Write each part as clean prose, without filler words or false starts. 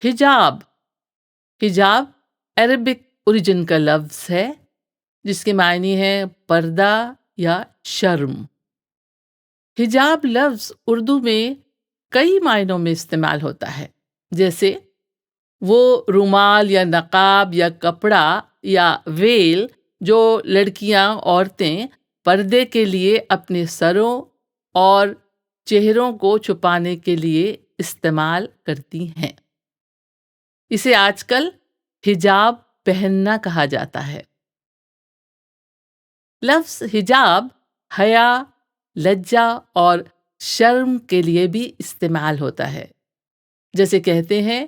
حجاب حجاب Arabic origin کا لفظ ہے جس کے معنی ہے پردہ یا شرم۔ حجاب لفظ اردو میں کئی معنوں میں استعمال ہوتا ہے، جیسے وہ رومال یا نقاب یا کپڑا یا ویل جو لڑکیاں عورتیں پردے کے لیے اپنے سروں اور چہروں کو چھپانے کے لیے استعمال کرتی ہیں۔ اسے آج کل حجاب پہننا کہا جاتا ہے۔ لفظ حجاب حیا، لجہ اور شرم کے لیے بھی استعمال ہوتا ہے، جیسے کہتے ہیں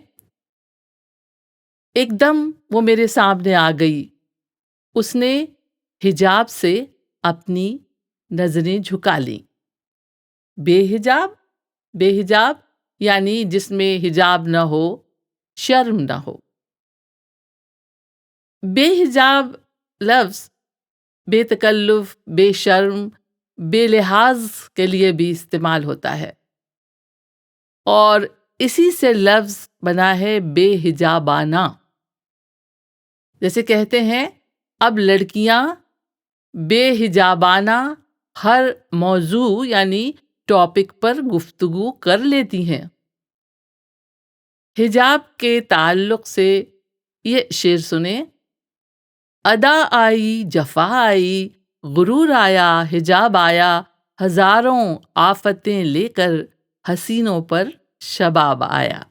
ایک دم وہ میرے سامنے آ گئی، اس نے حجاب سے اپنی نظریں جھکا لیں۔ بے حجاب یعنی جس میں حجاب نہ ہو، شرم نہ ہو۔ بے حجاب لفظ بے تکلف، بے شرم، بے لحاظ کے لیے بھی استعمال ہوتا ہے، اور اسی سے لفظ بنا ہے بے حجابانہ۔ جیسے کہتے ہیں اب لڑکیاں بے حجابانہ ہر موضوع یعنی ٹاپک پر گفتگو کر لیتی ہیں۔ حجاب کے تعلق سے یہ شعر سنیں: ادا آئی، جفا آئی، غرور آیا، حجاب آیا، ہزاروں آفتیں لے کر حسینوں پر شباب آیا۔